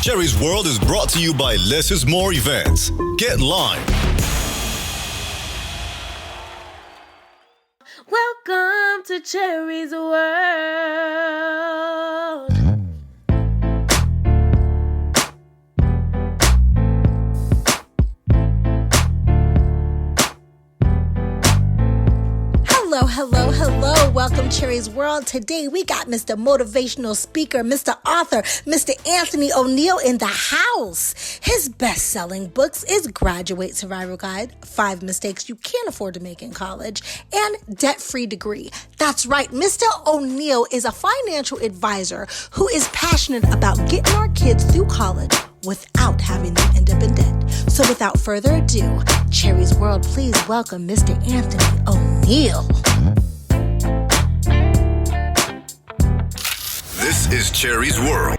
Jerry's World is brought to you by Less is More Events. Get Lime. Welcome to Cherry's World. Hello. Welcome to Cherry's World. Today we got Mr. Motivational Speaker, Mr. Author, Mr. Anthony O'Neill in the house. His best-selling books is Graduate Survival Guide, 5 Mistakes You Can't Afford to Make in College, and Debt-Free Degree. That's right, Mr. O'Neill is a financial advisor who is passionate about getting our kids through college without having them end up in debt. So without further ado, Cherry's World, please welcome Mr. Anthony O'Neill. This is Cherry's World.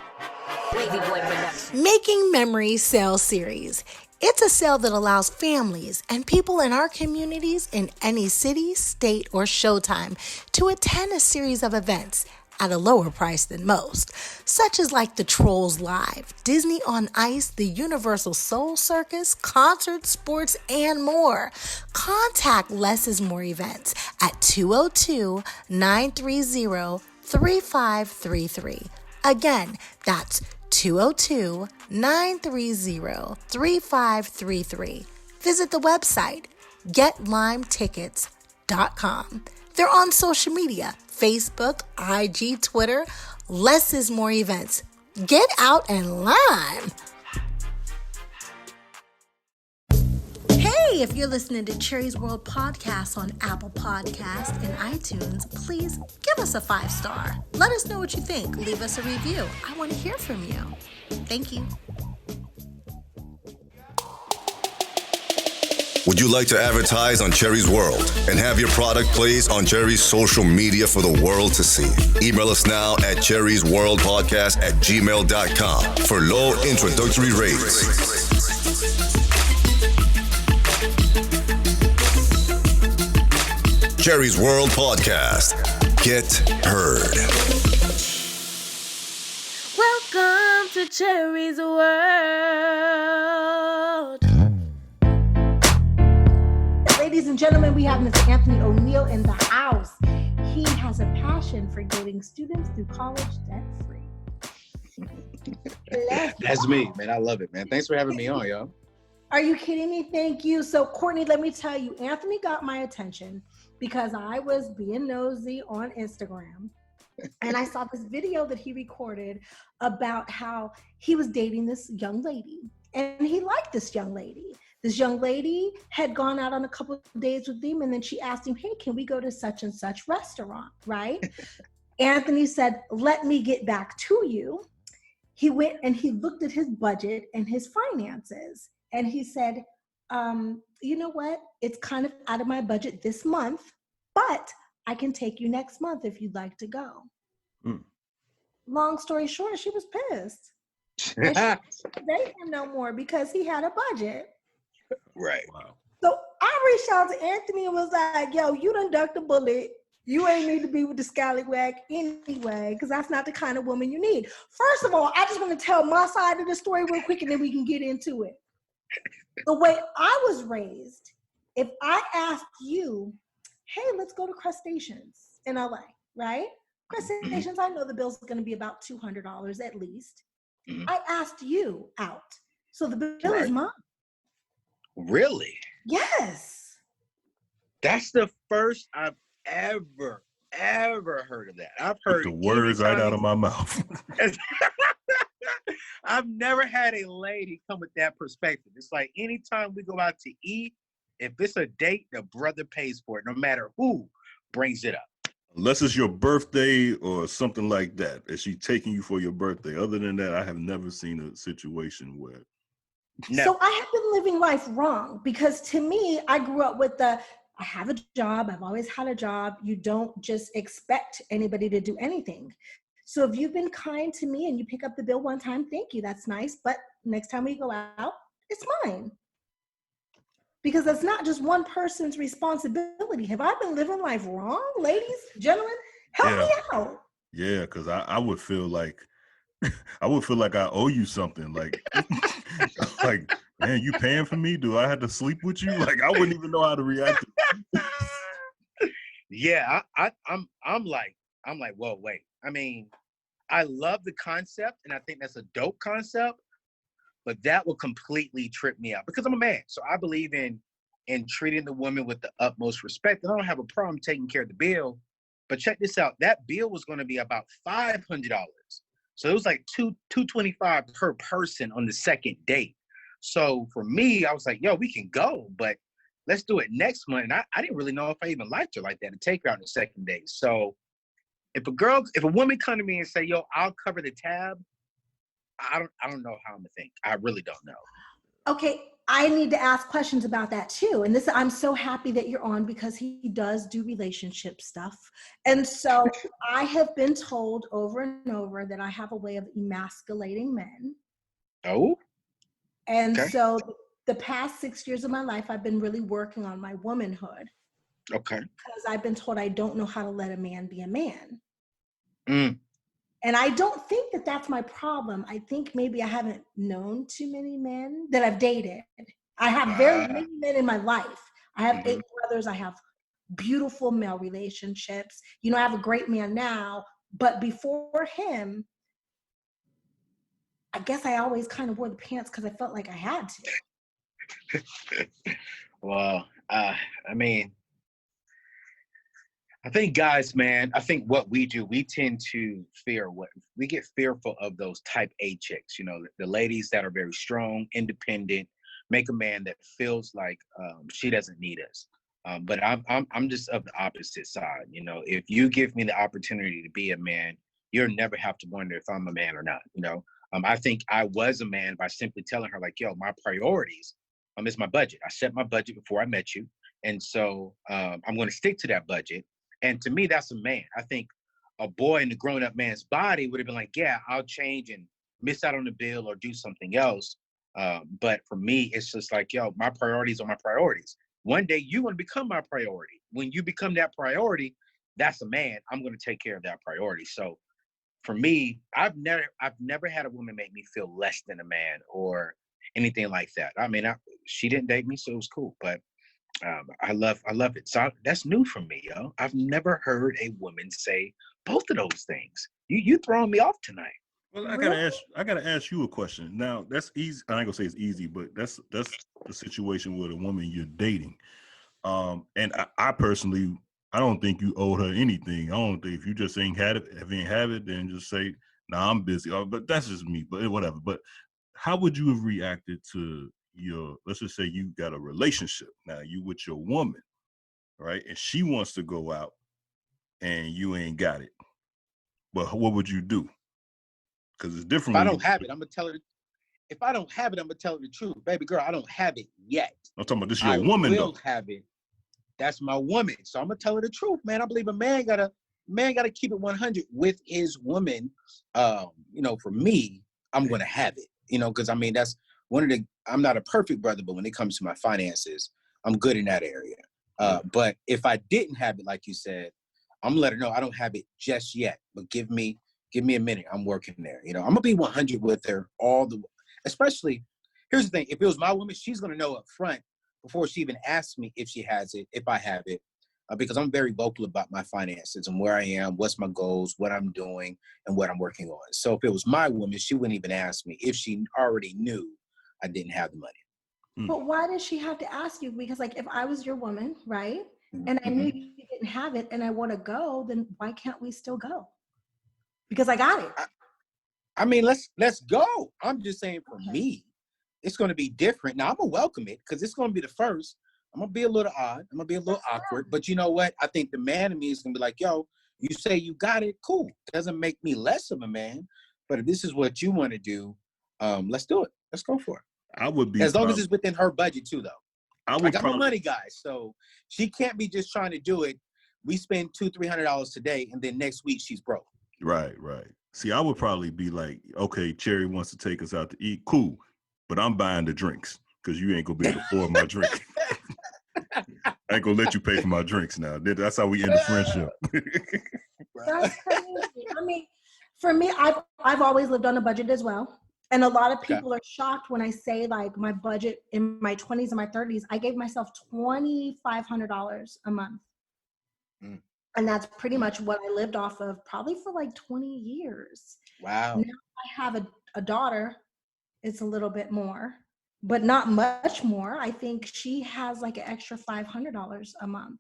Making Memories Sale Series. It's a sale that allows families and people in our communities in any city, state, or showtime to attend a series of events at a lower price than most, such as like the Trolls Live, Disney on Ice, the Universal Soul Circus, concerts, sports, and more. Contact Less is More Events at 202-930-3533. Again, that's 202-930-3533. Visit the website, getlimetickets.com. They're on social media, Facebook, IG, Twitter. Less is More Events. Get out and lime. Hey, if you're listening to Cherry's World Podcast on Apple Podcasts and iTunes, please give us a 5-star. Let us know what you think. Leave us a review. I want to hear from you. Thank you. Would you like to advertise on Cherry's World and have your product placed on Cherry's social media for the world to see? Email us now at cherrysworldpodcast@gmail.com for low introductory rates. Cherry's World Podcast. Get heard. Welcome to Cherry's World. Ladies and gentlemen, we have Mr. Anthony O'Neill in the house. He has a passion for getting students through college debt-free. That's me, man. I love it, man. Thanks for having me on, y'all. Are you kidding me? Thank you. So, Courtney, let me tell you, Anthony got my attention because I was being nosy on Instagram. And I saw this video that he recorded about how he was dating this young lady. And he liked this young lady. This young lady had gone out on a couple of days with him, and then she asked him, hey, can we go to such and such restaurant, right? Anthony said, let me get back to you. He went and he looked at his budget and his finances, and he said, you know what? It's kind of out of my budget this month, but I can take you next month if you'd like to go. Long story short, she was pissed. And she didn't date him no more because he had a budget. Right. Wow. So I reached out to Anthony and was like, yo, you done ducked a bullet. You ain't need to be with the scallywag anyway, because that's not the kind of woman you need. First of all, I just want to tell my side of the story real quick and then we can get into it. The way I was raised, if I asked you, hey, let's go to Crustaceans in LA, right? Crustaceans, I know the bill's going to be about $200 at least. I asked you out. So the bill is mine. Really? Yes. That's the first I've ever heard of that. I've heard the words right out of my mouth. I've never had a lady come with that perspective. It's like anytime we go out to eat, if it's a date, the brother pays for it, no matter who brings it up. Unless it's your birthday or something like that. Is she taking you for your birthday? Other than that, I have never seen a situation where. No. So I have been living life wrong because to me, I grew up with I have a job. I've always had a job. You don't just expect anybody to do anything. So if you've been kind to me and you pick up the bill one time, thank you. That's nice. But next time we go out, it's mine. Because that's not just one person's responsibility. Have I been living life wrong? Ladies, gentlemen, help me out. Yeah, because I would feel like I would feel like I owe you something. Like, like, man, you paying for me? Do I have to sleep with you? Like, I wouldn't even know how to react. Yeah, I'm like, whoa, wait. I mean, I love the concept, and I think that's a dope concept, but that will completely trip me out because I'm a man. So I believe in treating the woman with the utmost respect. And I don't have a problem taking care of the bill. But check this out. That bill was going to be about $500. So it was like $225 per person on the second date. So for me, I was like, yo, we can go, but let's do it next month. And I didn't really know if I even liked her like that to take her out on the second date. So if a woman come to me and say, yo, I'll cover the tab, I don't know how I'm gonna think. I really don't know. Okay, I need to ask questions about that too. And this, I'm so happy that you're on because he does do relationship stuff. And so I have been told over and over that I have a way of emasculating men. Oh? And Okay. so the past 6 years of my life, I've been really working on my womanhood. Okay. Because I've been told I don't know how to let a man be a man. Mm. And I don't think that that's my problem. I think maybe I haven't known too many men that I've dated. I have very many men in my life. I have 8 brothers. I have beautiful male relationships. You know, I have a great man now, but before him, I guess I always kind of wore the pants because I felt like I had to. Well, I mean, I think guys, man, I think what we do, we tend to we get fearful of those type A chicks, you know, the ladies that are very strong, independent, make a man that feels like she doesn't need us. But I'm just of the opposite side. You know, if you give me the opportunity to be a man, you'll never have to wonder if I'm a man or not. You know, I think I was a man by simply telling her like, yo, my priorities is my budget. I set my budget before I met you. And so I'm going to stick to that budget. And to me, that's a man. I think a boy in the grown-up man's body would have been like, yeah, I'll change and miss out on the bill or do something else. But for me, it's just like, yo, my priorities are my priorities. One day you want to become my priority. When you become that priority, that's a man. I'm going to take care of that priority. So for me, I've never had a woman make me feel less than a man or anything like that. I mean, she didn't date me, so it was cool. But I love it. So that's new for me, yo. I've never heard a woman say both of those things. You throwing me off tonight. Well, I gotta ask you a question. Now that's easy. I ain't gonna say it's easy, but that's the situation with a woman you're dating. And I personally, I don't think you owe her anything. I don't think if you just ain't had it, if you ain't have it, then just say, "Nah, I'm busy." But that's just me. But whatever. But how would you have reacted to let's just say you got a relationship now, you with your woman, right? And she wants to go out and you ain't got it. But what would you do? Because it's different. If I don't have it, I'm gonna tell her. If I don't have it, I'm gonna tell her the truth, baby girl. I don't have it yet. I'm talking about this your woman though. Have it. That's my woman. So I'm gonna tell her the truth, man. I believe a man gotta keep it 100 with his woman. You know, for me, I'm gonna have it. You know, because I mean that's one of the. I'm not a perfect brother, but when it comes to my finances, I'm good in that area. But if I didn't have it, like you said, I'm gonna let her know I don't have it just yet. But give me a minute. I'm working there. You know, I'm gonna be 100 with her especially. Here's the thing: if it was my woman, she's gonna know up front before she even asks me if she has it, if I have it, because I'm very vocal about my finances and where I am, what's my goals, what I'm doing, and what I'm working on. So if it was my woman, she wouldn't even ask me if she already knew I didn't have the money. But why does she have to ask you? Because like if I was your woman, right? And I knew you didn't have it and I want to go, then why can't we still go? Because I got it. I mean, let's go. I'm just saying for me, it's going to be different. Now I'm going to welcome it because it's going to be the first. I'm going to be a little odd. I'm going to be a little awkward. But you know what? I think the man in me is going to be like, yo, you say you got it. Cool. Doesn't make me less of a man. But if this is what you want to do, let's do it. Let's go for it. I would be as long as it's within her budget too, though. I got probably, my money, guys, so she can't be just trying to do it. We spend $200-$300 today, and then next week she's broke. Right. See, I would probably be like, okay, Cherry wants to take us out to eat, cool, but I'm buying the drinks because you ain't gonna be able to afford my drink. I ain't gonna let you pay for my drinks now. That's how we end the friendship. That's crazy. I mean, For me, I've always lived on a budget as well. And a lot of Okay. people are shocked when I say like my budget in my 20s and my 30s, I gave myself $2,500 a month. Mm. And that's pretty Mm. much what I lived off of probably for like 20 years. Wow. Now I have a daughter, it's a little bit more, but not much more. I think she has like an extra $500 a month.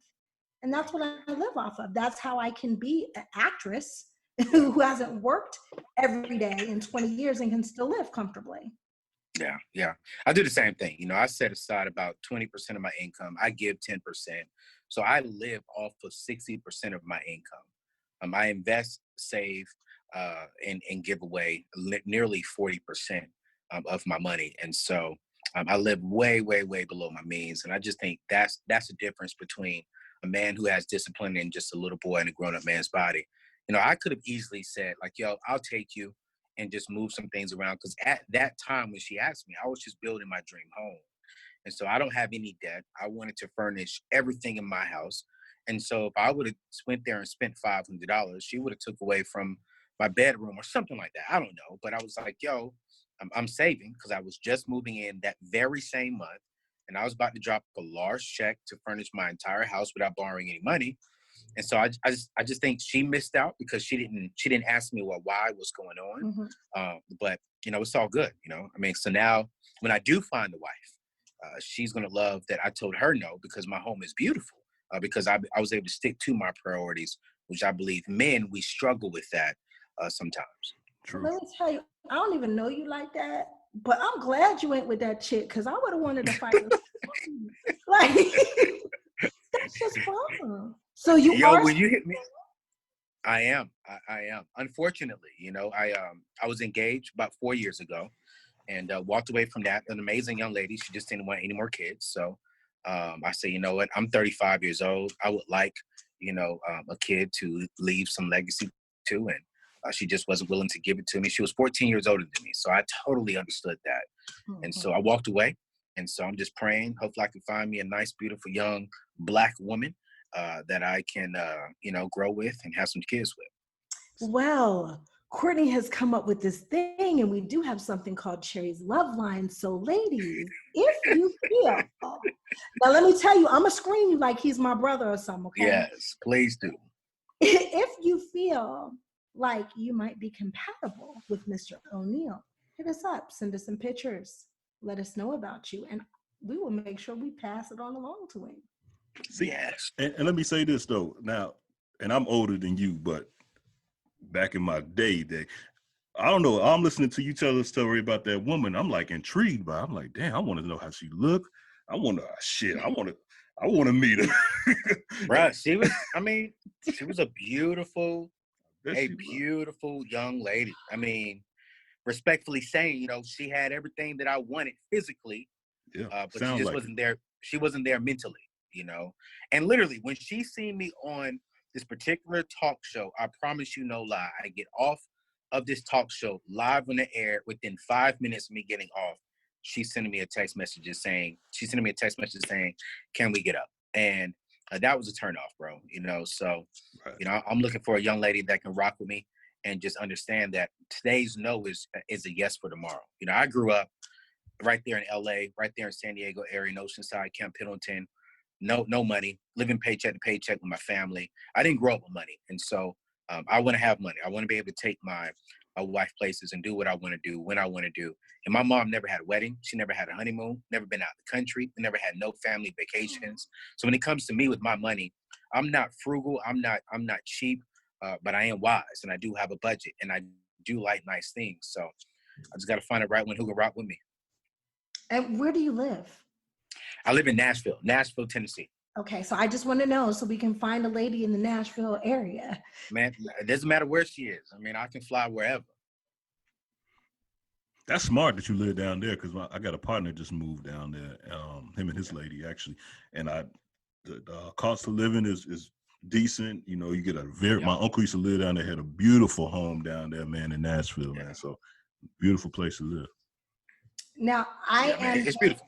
And that's what I live off of. That's how I can be an actress who hasn't worked every day in 20 years and can still live comfortably. Yeah, yeah. I do the same thing. I set aside about 20% of my income. I give 10%. So I live off of 60% of my income. I invest, save, and give away nearly 40% of my money. And so I live way, way, way below my means. And I just think that's the difference between a man who has discipline and just a little boy in a grown-up man's body. I could have easily said, like, yo, I'll take you and just move some things around. Because at that time when she asked me, I was just building my dream home. And so I don't have any debt. I wanted to furnish everything in my house. And so if I would have went there and spent $500, she would have took away from my bedroom or something like that. I don't know. But I was like, yo, I'm saving because I was just moving in that very same month. And I was about to drop a large check to furnish my entire house without borrowing any money. And so I just think she missed out because she didn't ask me why what's going on. Mm-hmm. But it's all good. I mean, so now when I do find a wife, she's gonna love that I told her no because my home is beautiful. Because I was able to stick to my priorities, which I believe men we struggle with that sometimes. True. Let me tell you, I don't even know you like that, but I'm glad you went with that chick because I would have wanted to fight with you. Like, that's just fun. So you Yo, are. when you hit me, I am. I am. Unfortunately, I was engaged about 4 years ago, and walked away from that. An amazing young lady. She just didn't want any more kids. So I said, you know what? I'm 35 years old. I would like, a kid to leave some legacy to, and she just wasn't willing to give it to me. She was 14 years older than me, so I totally understood that. And so I walked away. And so I'm just praying. Hopefully, I can find me a nice, beautiful, young Black woman that I can, grow with and have some kids with. Well, Courtney has come up with this thing, and we do have something called Cherry's Love Line. So, ladies, if you feel, now let me tell you, I'm going to screen you like he's my brother or something, okay? Yes, please do. If you feel like you might be compatible with Mr. O'Neill, hit us up, send us some pictures, let us know about you, and we will make sure we pass it on along to him. See, yes. And let me say this though. Now, and I'm older than you, but back in my day, I don't know. I'm listening to you tell a story about that woman. I'm like intrigued by. I'm like, damn. I want to know how she looked. I want to meet her. Bruh, she was a beautiful young lady. I mean, respectfully saying, she had everything that I wanted physically, Yeah, but she just wasn't there. She wasn't there mentally, And literally, when she seen me on this particular talk show, I promise you no lie, I get off of this talk show live on the air. Within 5 minutes of me getting off, she's sending me a text message saying, "Can we get up?" And that was a turnoff, bro. So right. I'm looking for a young lady that can rock with me and just understand that today's no is a yes for tomorrow. I grew up right there in LA, right there in San Diego area, in Oceanside, Camp Pendleton. No money, living paycheck to paycheck with my family. I didn't grow up with money. And so I want to have money. I want to be able to take my wife places and do what I want to do when I want to do. And my mom never had a wedding. She never had a honeymoon, never been out of the country, never had no family vacations. So when it comes to me with my money, I'm not frugal. I'm not cheap, but I am wise, and I do have a budget, and I do like nice things. So I just got to find the right one who can rock with me. And where do you live? I live in Nashville, Tennessee. Okay, so I just want to know so we can find a lady in the Nashville area. Man, it doesn't matter where she is. I mean, I can fly wherever. That's smart that you live down there because I got a partner just moved down there. Him and his lady actually, and the cost of living is decent. You get my uncle used to live down there, had a beautiful home down there, man, in Nashville, man. So beautiful place to live. Now it's beautiful.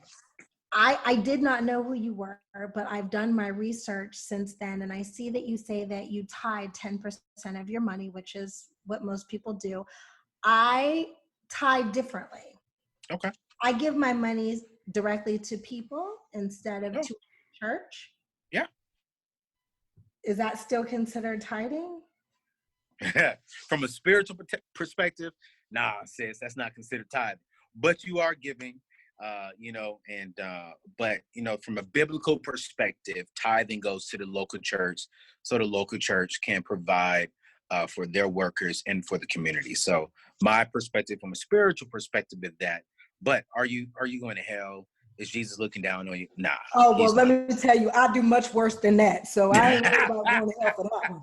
I did not know who you were, but I've done my research since then, and I see that you say that you tied 10% of your money, which is what most people do. I tithe differently. Okay. I give my money directly to people instead of Oh. to church. Yeah. Is that still considered tithing? From a spiritual perspective, nah, sis, that's not considered tithing. But you are giving, but from a biblical perspective, tithing goes to the local church, so the local church can provide for their workers and for the community. So my perspective, from a spiritual perspective, is that. But are you going to hell? Is Jesus looking down on you? Nah. Oh, well, let me tell you, I do much worse than that. So I ain't worried about going to hell for that one.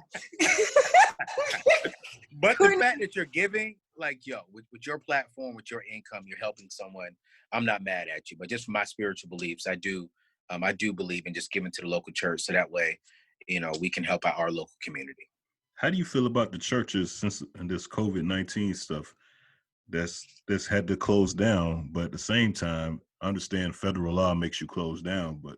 But the fact that you're giving, like, with your platform, with your income, you're helping someone. I'm not mad at you. But just from my spiritual beliefs, I do believe in just giving to the local church. So that way, we can help out our local community. How do you feel about the churches since this COVID-19 stuff that's had to close down, but at the same time, I understand federal law makes you close down, but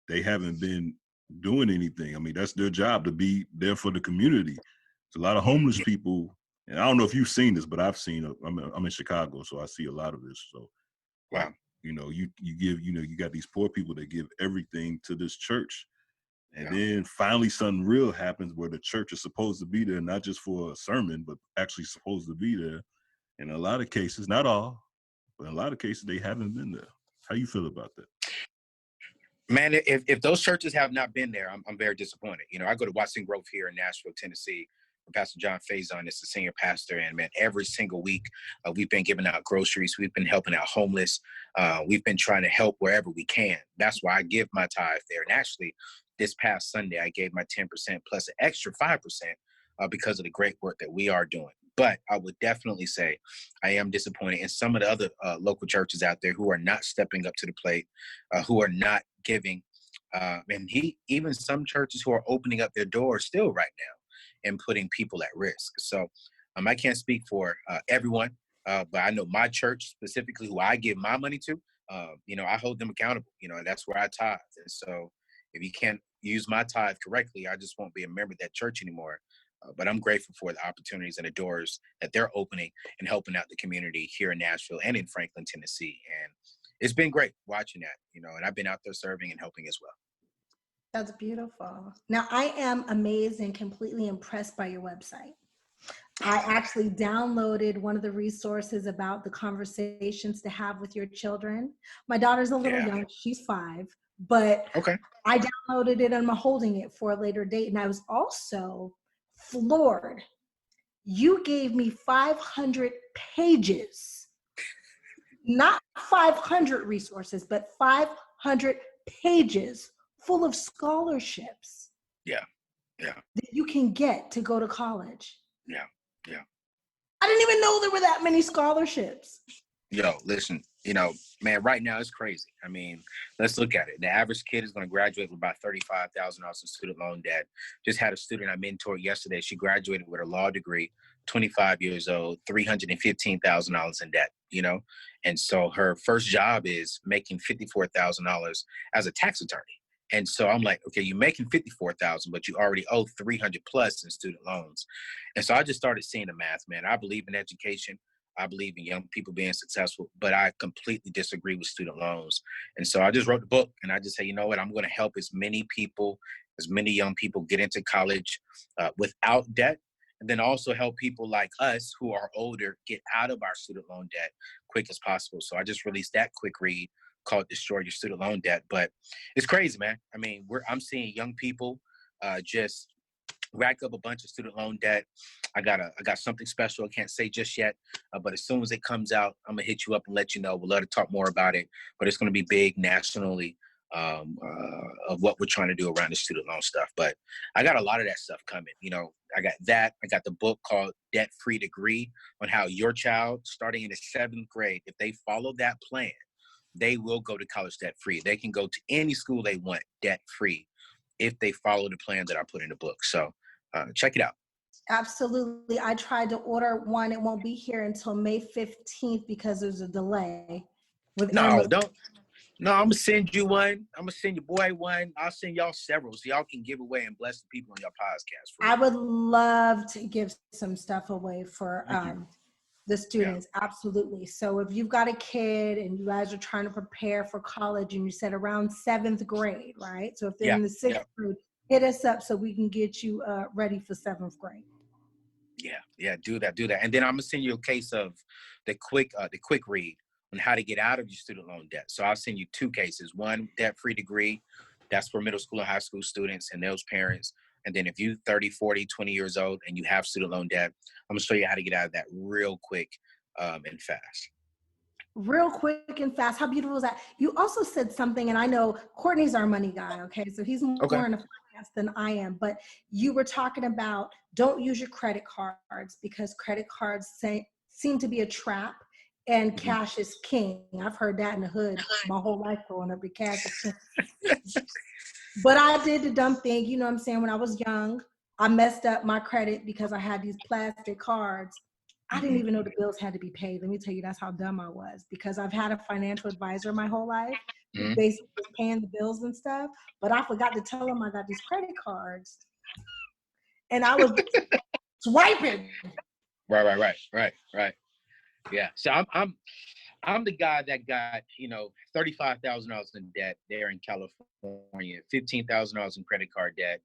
they haven't been doing anything. I mean, that's their job, to be there for the community. There's a lot of homeless people, and I don't know if you've seen this, but I've seen it. I'm in Chicago, so I see a lot of this. So, wow, you give, you got these poor people that give everything to this church, and then finally something real happens where the church is supposed to be there, not just for a sermon, but actually supposed to be there. In a lot of cases, not all, but in a lot of cases, they haven't been there. How you feel about that? Man, if those churches have not been there, I'm very disappointed. I go to Watson Grove here in Nashville, Tennessee, where Pastor John Faison is the senior pastor. And man, every single week, we've been giving out groceries. We've been helping out homeless. We've been trying to help wherever we can. That's why I give my tithe there. And actually, this past Sunday, I gave my 10% plus an extra 5% because of the great work that we are doing. But I would definitely say I am disappointed in some of the other local churches out there who are not stepping up to the plate, who are not giving. And even some churches who are opening up their doors still right now and putting people at risk. So I can't speak for everyone, but I know my church specifically, who I give my money to, I hold them accountable, and that's where I tithe. And so if you can't use my tithe correctly, I just won't be a member of that church anymore. But I'm grateful for the opportunities and the doors that they're opening and helping out the community here in Nashville and in Franklin, Tennessee. And it's been great watching that, and I've been out there serving and helping as well. That's beautiful. Now, I am amazed and completely impressed by your website. I actually downloaded one of the resources about the conversations to have with your children. My daughter's a little young, she's 5, but I downloaded it and I'm holding it for a later date. And I was also floored. You gave me 500 pages, not 500 resources, but 500 pages full of scholarships. Yeah. That you can get to go to college. Yeah. I didn't even know there were that many scholarships. Yo, listen, man, right now it's crazy. I mean, let's look at it. The average kid is going to graduate with about $35,000 in student loan debt. Just had a student I mentored yesterday. She graduated with a law degree, 25 years old, $315,000 in debt, And so her first job is making $54,000 as a tax attorney. And so I'm like, okay, you're making $54,000, but you already owe $300 plus in student loans. And so I just started seeing the math, man. I believe in education. I believe in young people being successful, but I completely disagree with student loans. And so I just wrote the book and I just say, you know what, I'm going to help as many people, as many young people get into college without debt. And then also help people like us who are older get out of our student loan debt quick as possible. So I just released that quick read called Destroy Your Student Loan Debt. But it's crazy, man. I mean, I'm seeing young people just rack up a bunch of student loan debt. I got something special I can't say just yet, but as soon as it comes out, I'm gonna hit you up and let you know. We'll love to talk more about it, but it's gonna be big nationally of what we're trying to do around the student loan stuff. But I got a lot of that stuff coming. I got that. I got the book called Debt Free Degree on how your child, starting in the 7th grade, if they follow that plan, they will go to college debt free. They can go to any school they want debt free if they follow the plan that I put in the book. So check it out. Absolutely. I tried to order one. It won't be here until May 15th because there's a delay with No, Amazon. No, I'm gonna send you one. I'm gonna send your boy one. I'll send y'all several so y'all can give away and bless the people on your podcast. I would love to give some stuff away for the students. Yeah. Absolutely. So if you've got a kid and you guys are trying to prepare for college and you said around 7th grade, right? So if they're in the 6th grade, hit us up so we can get you ready for 7th grade. Yeah, do that. And then I'm gonna send you a case of the quick read on how to get out of your student loan debt. So I'll send you 2 cases. One, debt-free degree. That's for middle school and high school students and those parents. And then if you 30, 40, 20 years old and you have student loan debt, I'm gonna show you how to get out of that real quick and fast. Real quick and fast. How beautiful is that? You also said something, and I know Courtney's our money guy, okay? So he's more in the finance than I am, but you were talking about don't use your credit cards because credit cards seem to be a trap and cash is king. I've heard that in the hood my whole life growing up, with cash is king. But I did the dumb thing, you know what I'm saying? When I was young, I messed up my credit because I had these plastic cards. I didn't even know the bills had to be paid. Let me tell you, that's how dumb I was, because I've had a financial advisor my whole life who basically was paying the bills and stuff. But I forgot to tell him I got these credit cards and I was swiping. Right. Yeah. So I'm the guy that got, $35,000 in debt there in California, $15,000 in credit card debt,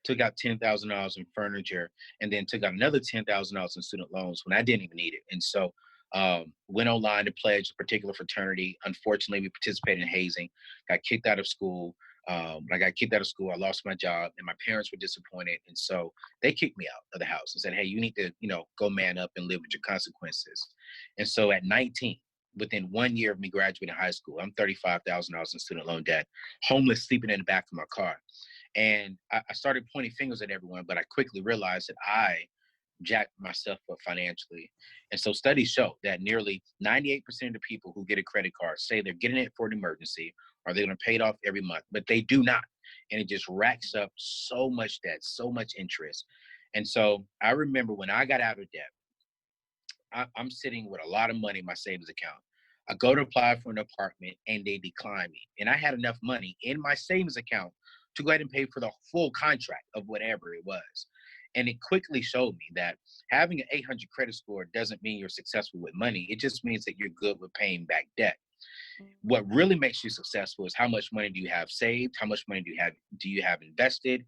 took out $10,000 in furniture, and then took out another $10,000 in student loans when I didn't even need it. And so went online to pledge a particular fraternity. Unfortunately, we participated in hazing, got kicked out of school. When I got kicked out of school, I lost my job, and my parents were disappointed. And so they kicked me out of the house and said, hey, you need to, go man up and live with your consequences. And so at 19, within 1 year of me graduating high school, I'm $35,000 in student loan debt, homeless, sleeping in the back of my car. And I started pointing fingers at everyone, but I quickly realized that I jacked myself up financially. And so studies show that nearly 98% of the people who get a credit card say they're getting it for an emergency or they're going to pay it off every month, but they do not. And it just racks up so much debt, so much interest. And so I remember when I got out of debt, I'm sitting with a lot of money in my savings account. I go to apply for an apartment and they decline me. And I had enough money in my savings account to go ahead and pay for the full contract of whatever it was. And it quickly showed me that having an 800 credit score doesn't mean you're successful with money. It just means that you're good with paying back debt. What really makes you successful is how much money do you have saved? How much money do you have invested?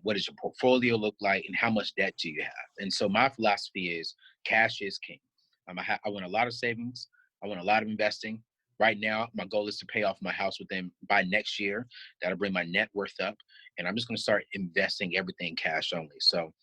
What does your portfolio look like? And how much debt do you have? And so my philosophy is cash is king. I want a lot of savings. I want a lot of investing. Right now, my goal is to pay off my house by next year. That'll bring my net worth up. And I'm just going to start investing everything cash only. So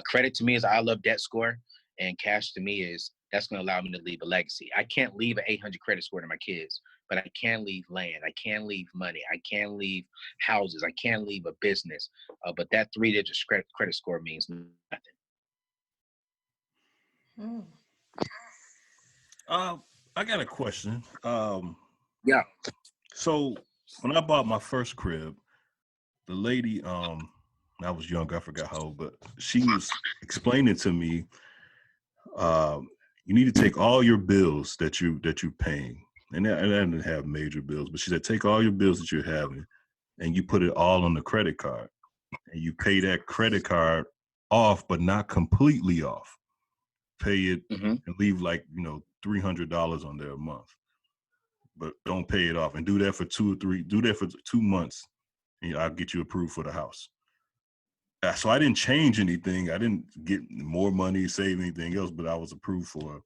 credit to me is I love debt score. And cash to me is that's going to allow me to leave a legacy. I can't leave an 800 credit score to my kids, but I can leave land. I can leave money. I can leave houses. I can leave a business. But that 3-digit credit score means nothing. I got a question. Yeah. So when I bought my first crib, the lady, I was young, I forgot how old, but she was explaining to me, you need to take all your bills that you're paying, and I didn't have major bills, but she said take all your bills that you're having, and you put it all on the credit card, and you pay that credit card off, but not completely off. Pay it and leave $300 on there a month, but don't pay it off, and do that for 2 months, and I'll get you approved for the house. So I didn't change anything. I didn't get more money, save anything else, but I was approved for,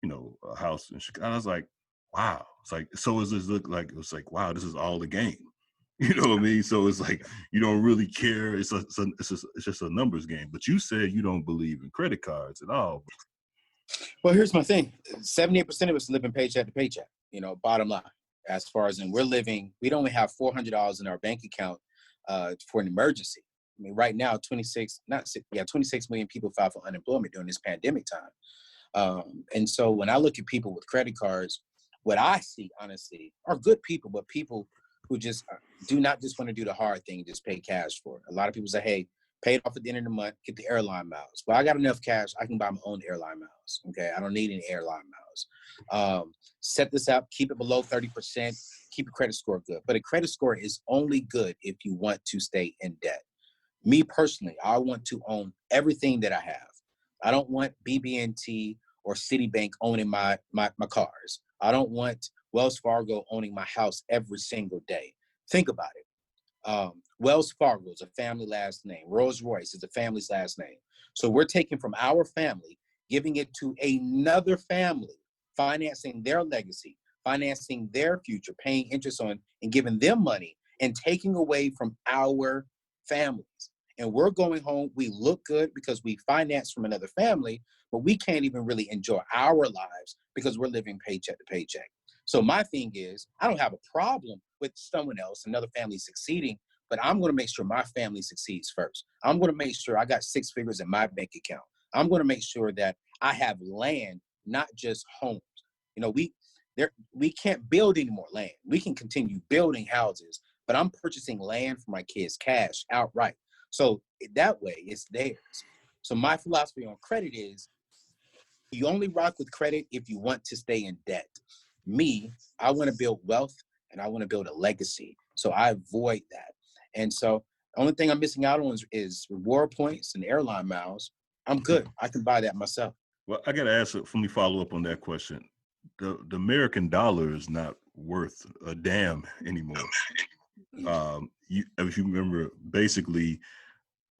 a house in Chicago. I was like, wow. It's like, so does this look like? It's like, wow, this is all the game. You know what I mean? So it's like you don't really care. It's just a numbers game. But you said you don't believe in credit cards at all. Well, here's my thing. 78% of us living paycheck to paycheck, bottom line. As far as we'd only have $400 in our bank account for an emergency. I mean, right now, 26 million people filed for unemployment during this pandemic time. And so when I look at people with credit cards, what I see, honestly, are good people, but people who just do not just want to do the hard thing, just pay cash for it. A lot of people say, hey, pay it off at the end of the month, get the airline miles. Well, I got enough cash, I can buy my own airline miles. Okay, I don't need any airline miles. Set this up, keep it below 30%, keep your credit score good. But a credit score is only good if you want to stay in debt. Me personally, I want to own everything that I have. I don't want BB&T or Citibank owning my cars. I don't want Wells Fargo owning my house every single day. Think about it. Wells Fargo is a family last name. Rolls Royce is a family's last name. So we're taking from our family, giving it to another family, financing their legacy, financing their future, paying interest on and giving them money and taking away from our families. And we're going home, we look good because we finance from another family, but we can't even really enjoy our lives because we're living paycheck to paycheck. So my thing is, I don't have a problem with someone else, another family succeeding, but I'm going to make sure my family succeeds first. I'm going to make sure I got 6 figures in my bank account. I'm going to make sure that I have land, not just homes. You know, we can't build any more land. We can continue building houses, but I'm purchasing land for my kids, cash, outright. So that way, it's theirs. So my philosophy on credit is, you only rock with credit if you want to stay in debt. Me, I want to build wealth and I want to build a legacy. So I avoid that. And so the only thing I'm missing out on is reward points and airline miles. I'm good. I can buy that myself. Well, I got to ask, let me follow up on that question. The American dollar is not worth a damn anymore. If you remember, basically,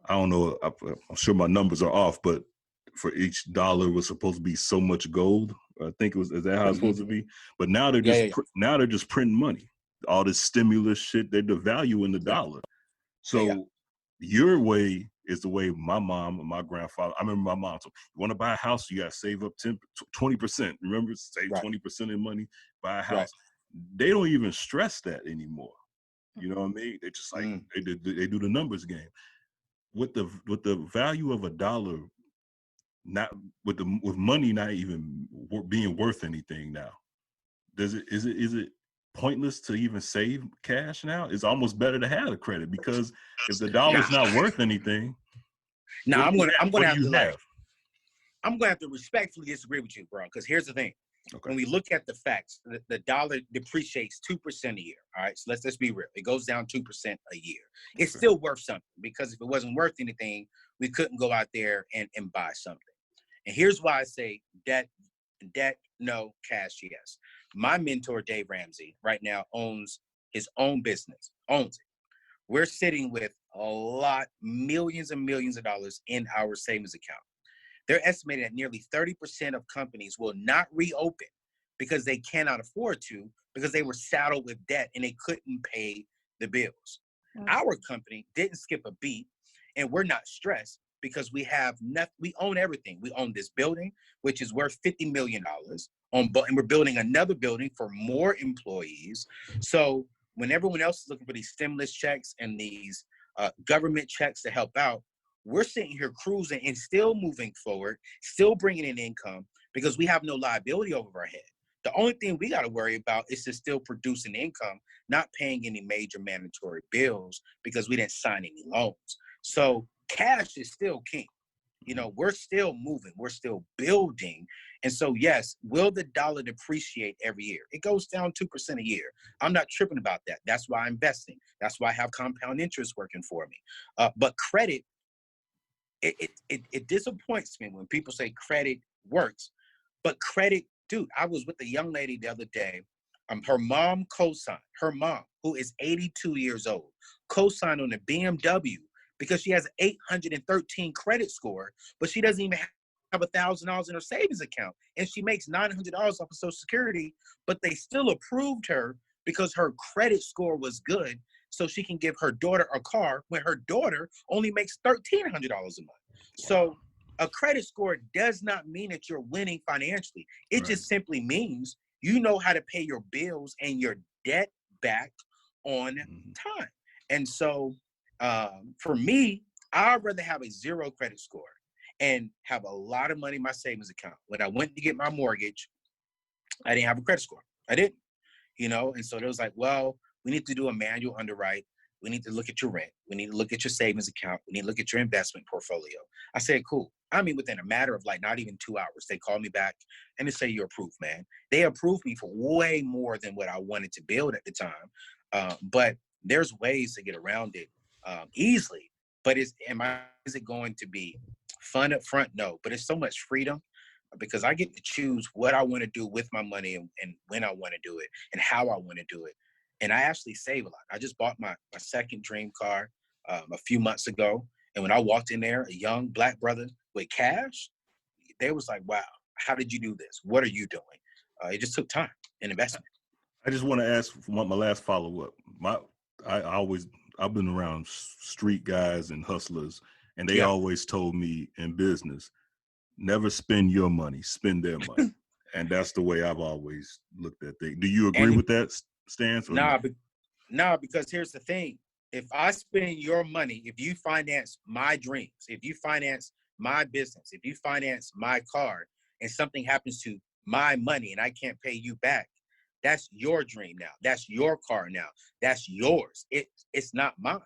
I don't know, I'm sure my numbers are off, but for each dollar was supposed to be so much gold. I think is that how it's supposed to be? But now they're now they're just printing money. All this stimulus shit, they're devaluing the dollar. So your way is the way my mom and my grandfather, I remember my mom told me, you want to buy a house, you got to save up 20%. Remember, save 20% of money, buy a house. They don't even stress that anymore. You know what I mean? They just like, they do the numbers game. With the value of a dollar, not with money not even being worth anything now, is it pointless to even save cash now? It's almost better to have a credit, because if the dollar's not worth anything, I'm gonna have to respectfully disagree with you, bro. Because here's the thing: when we look at the facts, the dollar depreciates 2% a year. All right, so let's be real. It goes down 2% a year. It's still worth something, because if it wasn't worth anything, we couldn't go out there and buy something. And here's why I say debt no, cash yes. My mentor, Dave Ramsey, right now owns his own business, owns it. We're sitting with millions and millions of dollars in our savings account. They're estimating that nearly 30% of companies will not reopen because they cannot afford to, because they were saddled with debt and they couldn't pay the bills. Our company didn't skip a beat, and we're not stressed because we have nothing. We own everything. We own this building, which is worth $50 million, and we're building another building for more employees. So when everyone else is looking for these stimulus checks and these government checks to help out, we're sitting here cruising and still moving forward, still bringing in income, because we have no liability over our head. The only thing we got to worry about is to still producing income, not paying any major mandatory bills because we didn't sign any loans. So cash is still king. You know, we're still moving, we're still building. And so, yes, will the dollar depreciate every year? It goes down 2% a year. I'm not tripping about that. That's why I'm investing. That's why I have compound interest working for me. But credit, it disappoints me when people say credit works. But credit, dude, I was with a young lady the other day. Her mom co-signed, her mom, who is 82 years old, co-signed on a BMW because she has an 813 credit score, but she doesn't even have $1,000 in her savings account. And she makes $900 off of Social Security, but they still approved her because her credit score was good, so she can give her daughter a car when her daughter only makes $1,300 a month. So a credit score does not mean that you're winning financially. It just simply means you know how to pay your bills and your debt back on time. And so for me, I'd rather have a 0 credit score and have a lot of money in my savings account. When I went to get my mortgage, I didn't have a credit score. I didn't, you know? And so it was like, well, we need to do a manual underwrite. We need to look at your rent. We need to look at your savings account. We need to look at your investment portfolio. I said, cool. I mean, within a matter of like not even 2 hours, they called me back and they say, you're approved, man. They approved me for way more than what I wanted to build at the time. But there's ways to get around it easily. But is it going to be fun up front? No, but it's so much freedom because I get to choose what I want to do with my money and when I want to do it and how I want to do it. And I actually save a lot. I just bought my second dream car a few months ago. And when I walked in there, a young Black brother with cash, they was like, wow, how did you do this? What are you doing? It just took time and investment. I just want to ask my last follow-up. I've been around street guys and hustlers, and they always told me in business, never spend your money, spend their money. And that's the way I've always looked at things. Do you agree with that stance? Nah, because here's the thing. If I spend your money, if you finance my dreams, if you finance my business, if you finance my car, and something happens to my money and I can't pay you back, that's your dream now. That's your car now. That's yours. It's not mine.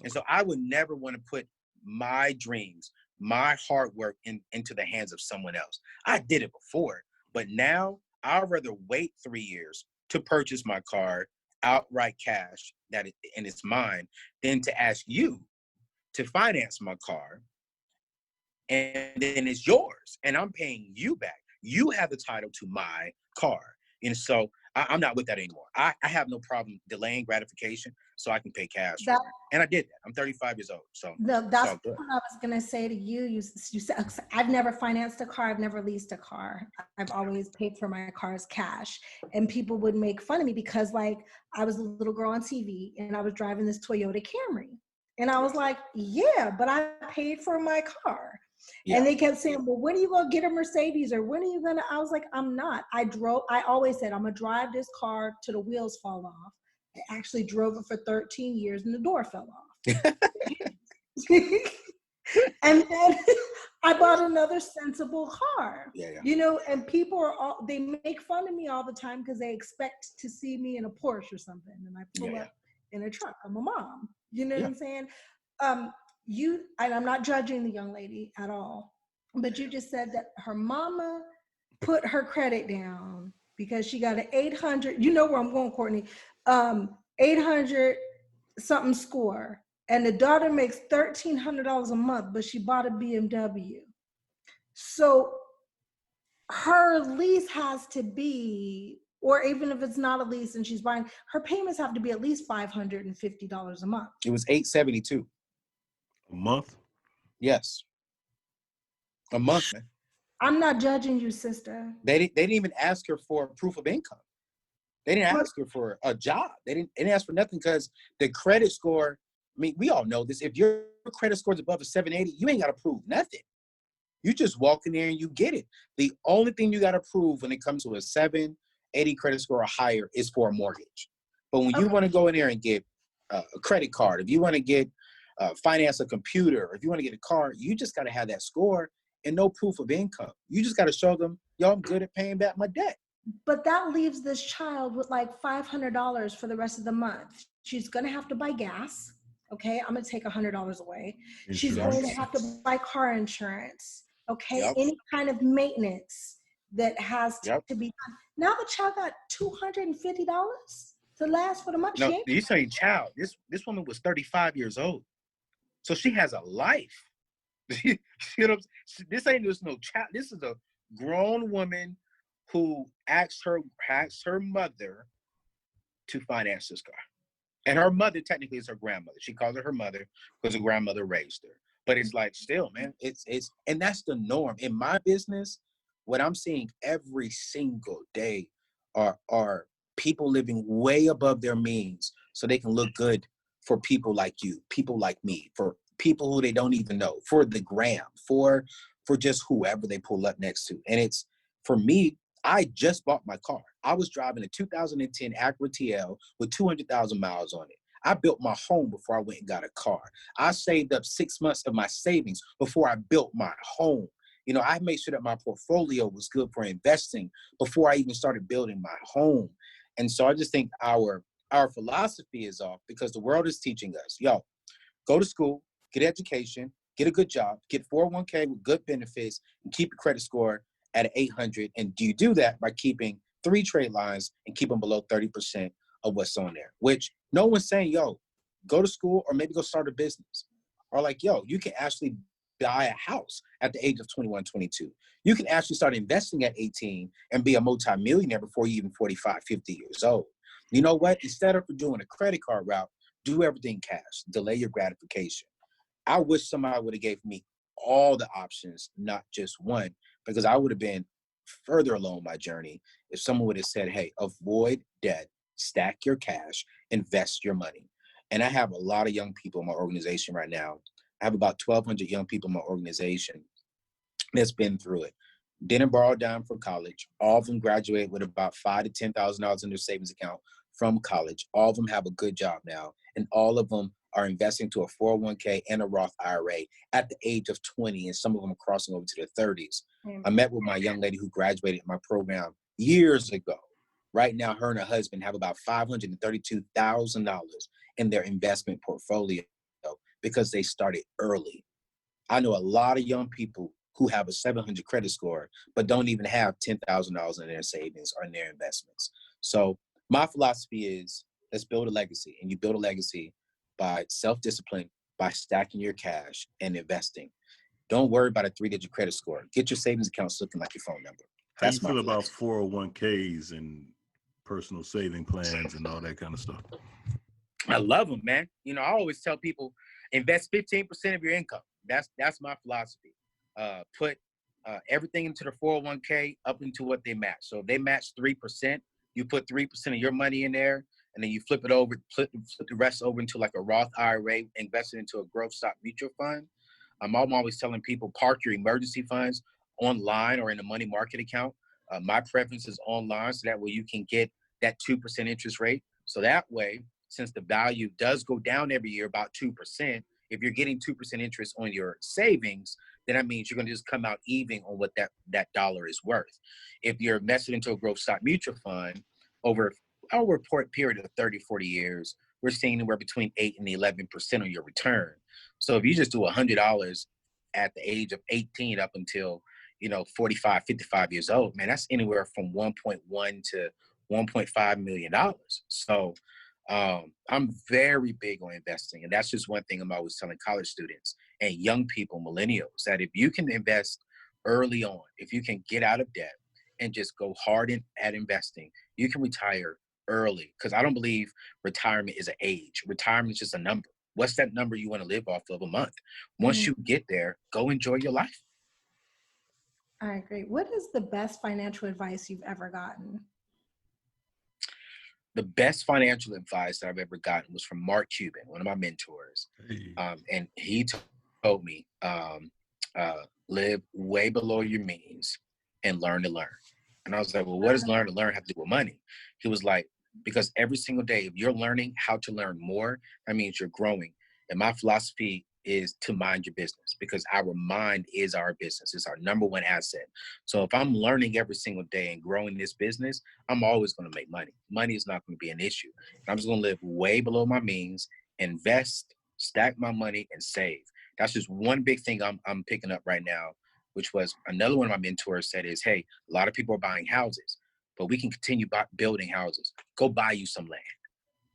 And so I would never want to put my dreams, my hard work into the hands of someone else. I did it before, but now I'd rather wait 3 years to purchase my car outright cash and it's mine than to ask you to finance my car and then it's yours and I'm paying you back. You have the title to my car. And so I'm not with that anymore. I have no problem delaying gratification so I can pay cash for it. And I did that. I'm 35 years old. So that's what I was going to say to you. You said, I've never financed a car. I've never leased a car. I've always paid for my cars cash. And people would make fun of me because like I was a little girl on TV and I was driving this Toyota Camry. And I was like, yeah, but I paid for my car. Yeah. And they kept saying, well, when are you going to get a Mercedes? Or when are you going to? I was like, I'm not. I always said, I'm going to drive this car till the wheels fall off. I actually drove it for 13 years and the door fell off. And then I bought another sensible car. Yeah. You know, and people they make fun of me all the time because they expect to see me in a Porsche or something. And I pull up in a truck. I'm a mom. You know what I'm saying? And I'm not judging the young lady at all, but you just said that her mama put her credit down because she got an 800, you know where I'm going, Courtney, 800 something score. And the daughter makes $1,300 a month, but she bought a BMW. So her lease has to be, or even if it's not a lease and she's buying, her payments have to be at least $550 a month. It was $872. A month? Yes. A month, man. I'm not judging you, sister. They didn't even ask her for proof of income. They didn't ask her for a job. They didn't ask for nothing because the credit score, I mean, we all know this. If your credit score is above a 780, you ain't got to prove nothing. You just walk in there and you get it. The only thing you got to prove when it comes to a 780 credit score or higher is for a mortgage. But when you want to go in there and get a credit card, if you want to get finance a computer, or if you want to get a car, you just got to have that score and no proof of income. You just got to show them, yo, I'm good at paying back my debt. But that leaves this child with like $500 for the rest of the month. She's going to have to buy gas. Okay, I'm going to take $100 away. She's going to have to buy car insurance. Okay, any kind of maintenance that has to be done. Now the child got $250 to last for the month. No, you're saying child. This woman was 35 years old. So she has a life. You know, this ain't just no child. This is a grown woman who asked her mother to finance this car. And her mother technically is her grandmother. She calls her mother because her grandmother raised her. But it's like, still, man, it's and that's the norm. In my business, what I'm seeing every single day are people living way above their means so they can look good for people like you, people like me, for people who they don't even know, for the gram, for just whoever they pull up next to. And it's, for me, I just bought my car. I was driving a 2010 Acura TL with 200,000 miles on it. I built my home before I went and got a car. I saved up 6 months of my savings before I built my home. You know, I made sure that my portfolio was good for investing before I even started building my home. And so I just think our Our philosophy is off because the world is teaching us, yo, go to school, get education, get a good job, get 401k with good benefits, and keep your credit score at 800. And do you do that by keeping 3 trade lines and keep them below 30% of what's on there? Which no one's saying, yo, go to school or maybe go start a business. Or like, yo, you can actually buy a house at the age of 21, 22. You can actually start investing at 18 and be a multimillionaire before you even 45, 50 years old. You know what? Instead of doing a credit card route, do everything cash. Delay your gratification. I wish somebody would have gave me all the options, not just one, because I would have been further along my journey if someone would have said, hey, avoid debt, stack your cash, invest your money. And I have a lot of young people in my organization right now. I have about 1,200 young people in my organization that's been through it. Didn't borrow a dime for college. All of them graduated with about $5,000 to $10,000 in their savings account from college. All of them have a good job now, and all of them are investing to a 401k and a Roth IRA at the age of 20, and some of them are crossing over to their 30s. I met with my young lady who graduated my program years ago. Right now, her and her husband have about $532,000 in their investment portfolio because they started early. I know a lot of young people who have a 700 credit score, but don't even have $10,000 in their savings or in their investments. So my philosophy is, let's build a legacy. And you build a legacy by self-discipline, by stacking your cash and investing. Don't worry about a 3-digit credit score. Get your savings accounts looking like your phone number. How you That's my feel about philosophy. 401ks and personal saving plans and all that kind of stuff? I love them, man. You know, I always tell people, invest 15% of your income. That's my philosophy. Put everything into the 401k up into what they match. So if they match 3%, you put 3% of your money in there, and then you flip it over, flip the rest over into like a Roth IRA, invest it into a growth stock mutual fund. I'm always telling people, park your emergency funds online or in a money market account. My preference is online, so that way you can get that 2% interest rate. So that way, since the value does go down every year about 2%, if you're getting 2% interest on your savings, then that means you're going to just come out even on what that dollar is worth. If you're invested into a growth stock mutual fund over a report period of 30, 40 years, we're seeing anywhere between 8 and 11% on your return. So if you just do $100 at the age of 18 up until, 45, 55 years old, man, that's anywhere from 1.1 to $1.5 million. So I'm very big on investing. And that's just one thing I'm always telling college students and young people, millennials, that if you can invest early on, if you can get out of debt and just go hard at investing, you can retire early. Because I don't believe retirement is an age. Retirement is just a number. What's that number you want to live off of a month? Once you get there, go enjoy your life. I agree. What is the best financial advice you've ever gotten? The best financial advice that I've ever gotten was from Mark Cuban, one of my mentors. Hey. And he told me, live way below your means and learn to learn. And I was like, well, what does learn to learn have to do with money? He was like, because every single day, if you're learning how to learn more, that means you're growing. And my philosophy is to mind your business, because our mind is our business. It's our number one asset. So if I'm learning every single day and growing this business, I'm always going to make money. Money is not going to be an issue. And I'm just going to live way below my means, invest, stack my money, and save. That's just one big thing I'm picking up right now, which was another one of my mentors said is, hey, a lot of people are buying houses, but we can continue building houses. Go buy you some land.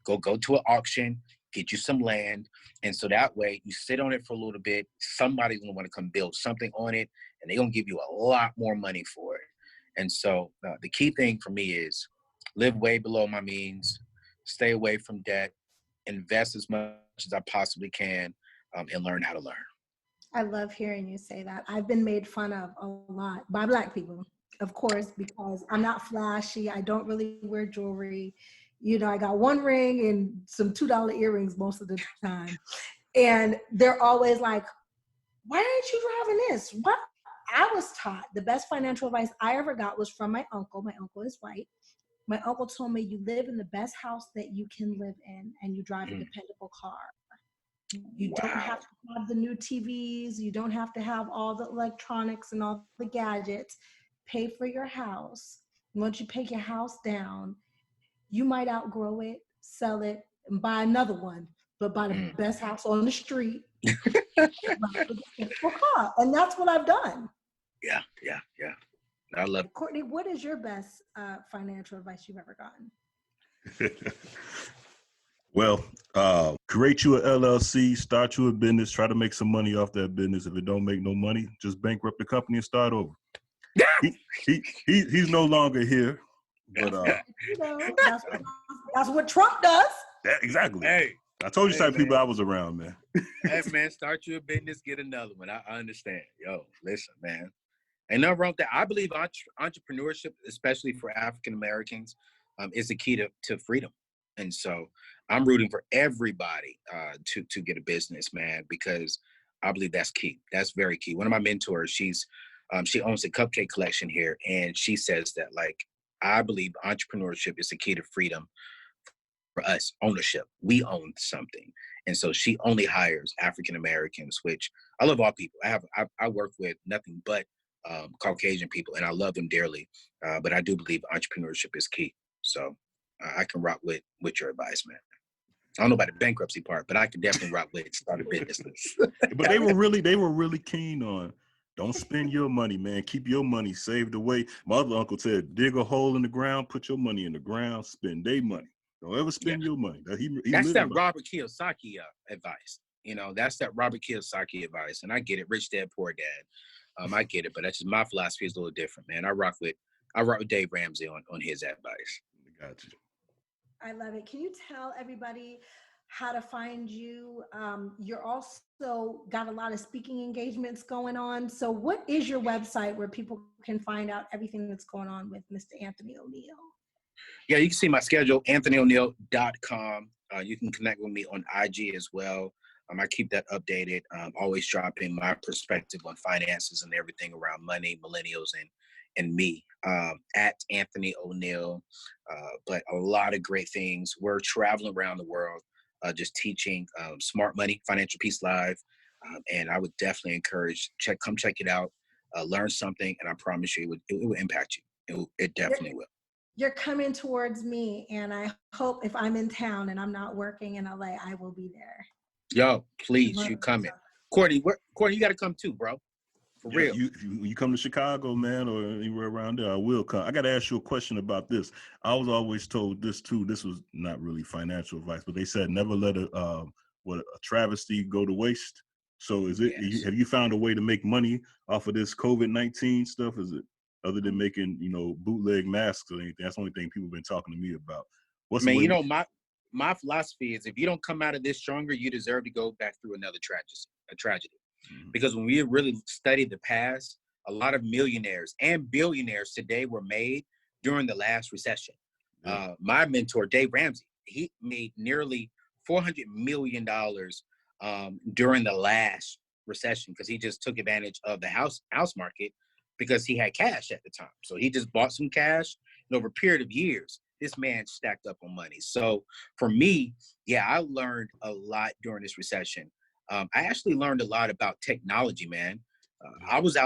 Go to an auction, get you some land. And so that way you sit on it for a little bit. Somebody's going to want to come build something on it, and they're going to give you a lot more money for it. And so the key thing for me is live way below my means, stay away from debt, invest as much as I possibly can, and learn how to learn. I love hearing you say that. I've been made fun of a lot by Black people, of course, because I'm not flashy. I don't really wear jewelry. I got one ring and some $2 earrings most of the time. And they're always like, why aren't you driving this? What? I was taught the best financial advice I ever got was from my uncle. My uncle is white. My uncle told me, you live in the best house that you can live in, and you drive a dependable car. You don't have to have the new TVs. You don't have to have all the electronics and all the gadgets. Pay for your house. Once you pay your house down, you might outgrow it, sell it, and buy another one, but buy the Mm. best house on the street, and that's what I've done. Yeah. I love it. Courtney, what is your best financial advice you've ever gotten? Well, create you a LLC, start you a business, try to make some money off that business. If it don't make no money, just bankrupt the company and start over. He's no longer here, but You know, that's what Trump does. exactly. Hey, I told you hey, type of people man. I was around, man. Hey, man, start you a business, get another one. I understand. Yo, listen, man. Ain't nothing wrong with that. I believe entrepreneurship, especially for African Americans, is the key to freedom. And so I'm rooting for everybody to get a business, man, because I believe that's key. That's very key. One of my mentors, she owns a cupcake collection here, and she says that, like, I believe entrepreneurship is the key to freedom for us, ownership. We own something. And so she only hires African Americans, which I love all people. I work with nothing but Caucasian people, and I love them dearly. But I do believe entrepreneurship is key. So I can rock with your advice, man. I don't know about the bankruptcy part, but I can definitely rock with start a business. But they were really keen on, don't spend your money, man. Keep your money saved away. My other uncle said, dig a hole in the ground, put your money in the ground, spend their money. Don't ever spend your money. That's that Robert Kiyosaki advice. You know, that's that Robert Kiyosaki advice. And I get it, rich dad, poor dad. I get it, but that's just my philosophy is a little different, man. I rock with Dave Ramsey on his advice. Got you. I love it. Can you tell everybody how to find you? You're also got a lot of speaking engagements going on. So what is your website where people can find out everything that's going on with Mr. Anthony O'Neal? Yeah, you can see my schedule, anthonyoneal.com. You can connect with me on IG as well. I keep that updated. Always dropping my perspective on finances and everything around money, millennials, and me at Anthony O'Neal. But a lot of great things. We're traveling around the world, just teaching smart money, financial peace live. And I would definitely encourage, come check it out, learn something, and I promise you it will impact you. It definitely will. You're coming towards me, and I hope if I'm in town and I'm not working in LA, I will be there. Yo, please, you coming. Courtney, you got to come too, bro. For real. You come to Chicago, man, or anywhere around there, I will come. I got to ask you a question about this. I was always told this too. This was not really financial advice, but they said never let a travesty go to waste. So is it? Yes. Have you found a way to make money off of this COVID-19 stuff? Is it other than making bootleg masks or anything? That's the only thing people have been talking to me about. My philosophy is if you don't come out of this stronger, you deserve to go back through another tragedy. Mm-hmm. Because when we really study the past, a lot of millionaires and billionaires today were made during the last recession. Yeah. My mentor, Dave Ramsey, he made nearly $400 million during the last recession because he just took advantage of the house market because he had cash at the time. So he just bought some cash, and over a period of years, this man stacked up on money. So for me, yeah, I learned a lot during this recession. I actually learned a lot about technology, man. I was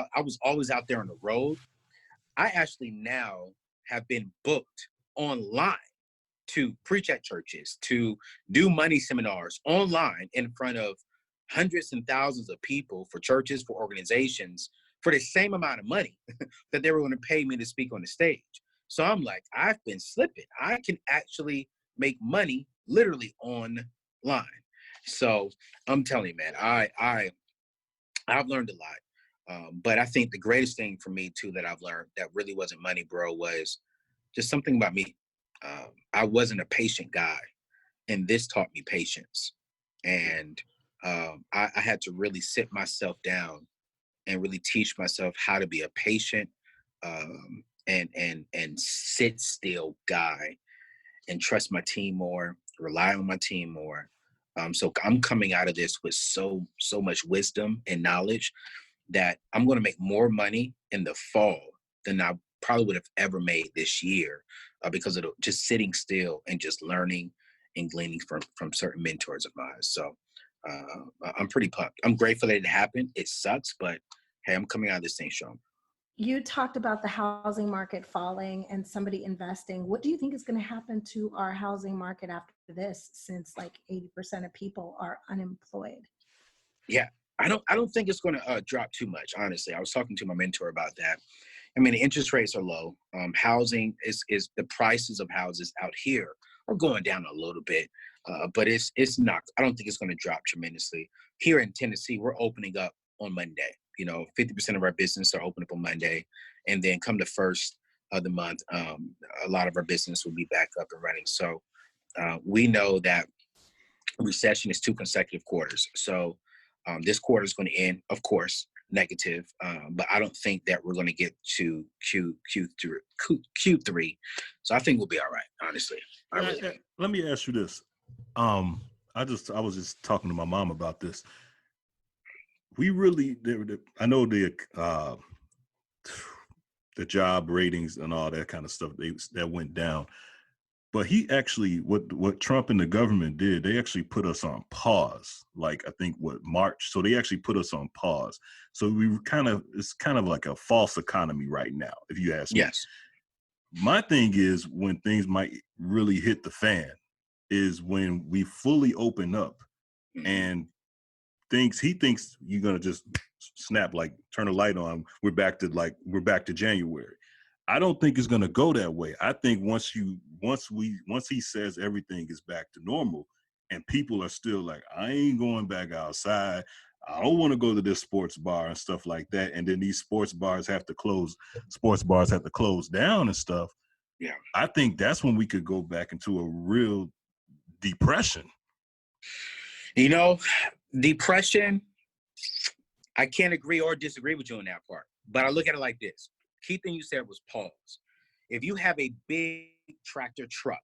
always out there on the road. I actually now have been booked online to preach at churches, to do money seminars online in front of hundreds and thousands of people for churches, for organizations, for the same amount of money that they were going to pay me to speak on the stage. So I'm like, I've been slipping. I can actually make money literally online. So I'm telling you, man, I've learned a lot. But I think the greatest thing for me too that I've learned that really wasn't money, bro, was just something about me. I wasn't a patient guy, and this taught me patience. And I had to really sit myself down and really teach myself how to be a patient and sit still guy and trust my team more, rely on my team more. So I'm coming out of this with so much wisdom and knowledge that I'm going to make more money in the fall than I probably would have ever made this year because of just sitting still and just learning and gleaning from certain mentors of mine. So I'm pretty pumped. I'm grateful that it happened. It sucks, but hey, I'm coming out of this thing strong. You talked about the housing market falling and somebody investing. What do you think is going to happen to our housing market after this, since like 80% of people are unemployed? Yeah, I don't think it's going to drop too much. Honestly, I was talking to my mentor about that. I mean, the interest rates are low. Housing is the prices of houses out here are going down a little bit, but it's not. I don't think it's going to drop tremendously. Here in Tennessee, we're opening up on Monday. 50% of our business are open up on Monday, and then come the first of the month, a lot of our business will be back up and running. So we know that recession is 2 consecutive quarters. So this quarter is going to end, of course, negative, but I don't think that we're going to get to Q3. So I think we'll be all right. Honestly, Let me ask you this. I was just talking to my mom about this. We really, I know the job ratings and all that kind of stuff that went down. But he actually, what Trump and the government did, they actually put us on pause. Like, I think March. So they actually put us on pause. So it's kind of like a false economy right now, if you ask me. Yes. My thing is, when things might really hit the fan is when we fully open up, and he thinks you're going to just snap, like turn a light on. We're back to January. I don't think it's going to go that way. I think once he says everything is back to normal, and people are still like, I ain't going back outside. I don't want to go to this sports bar and stuff like that. And then these sports bars have to close down and stuff. Yeah. I think that's when we could go back into a real depression. Depression, I can't agree or disagree with you on that part. But I look at it like this. Key thing you said was pause. If you have a big tractor truck,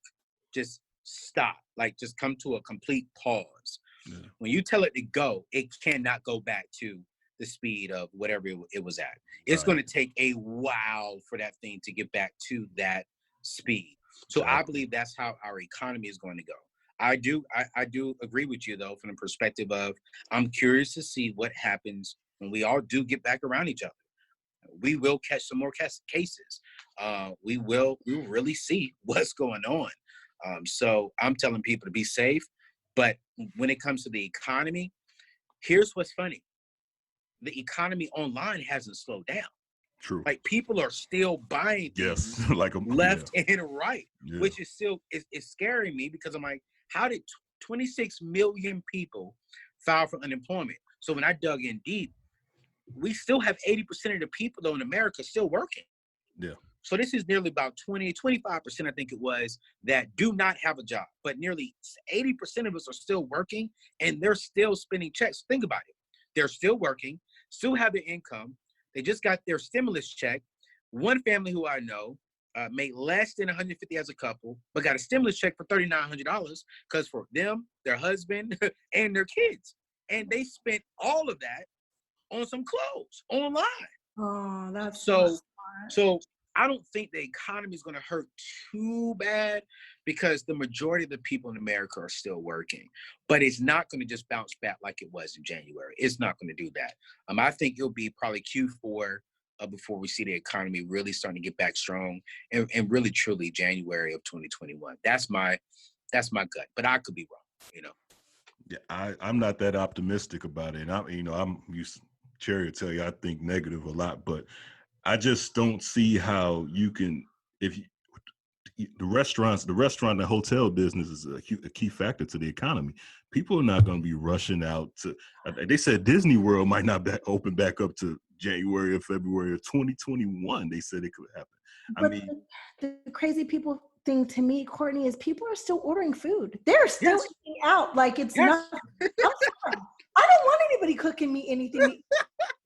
just stop. Like, just come to a complete pause. Yeah. When you tell it to go, it cannot go back to the speed of whatever it was at. It's going to take a while for that thing to get back to that speed. So exactly. I believe that's how our economy is going to go. I do agree with you, though, from the perspective of, I'm curious to see what happens when we all do get back around each other. We will catch some more cases. We will really see what's going on. So I'm telling people to be safe. But when it comes to the economy, here's what's funny. The economy online hasn't slowed down. True. Like, people are still buying things like left and right, which is still is scaring me, because I'm like, how did 26 million people file for unemployment? So when I dug in deep, we still have 80% of the people, though, in America still working. Yeah. So this is nearly about 25%, I think it was, that do not have a job. But nearly 80% of us are still working, and they're still spending checks. Think about it. They're still working, still have their income. They just got their stimulus check. One family who I know made less than $150 as a couple, but got a stimulus check for $3,900 because for them, their husband, and their kids. And they spent all of that on some clothes online. Oh, that's so I don't think the economy is going to hurt too bad, because the majority of the people in America are still working. But it's not going to just bounce back like it was in January. It's not going to do that. I think it'll be probably Q4 before we see the economy really starting to get back strong, and really truly January of 2021. That's my gut, but I could be wrong. Yeah, I'm not that optimistic about it. I'm used to Cherry will tell you I think negative a lot, but I just don't see how you can, the restaurant, the hotel business is a key factor to the economy. People are not going to be rushing out to, they said Disney World might not open back up to January or February of 2021. They said it could happen. The crazy people thing to me, Courtney, is people are still ordering food. They're still eating out like it's not. I'm sorry. I don't want anybody cooking me anything.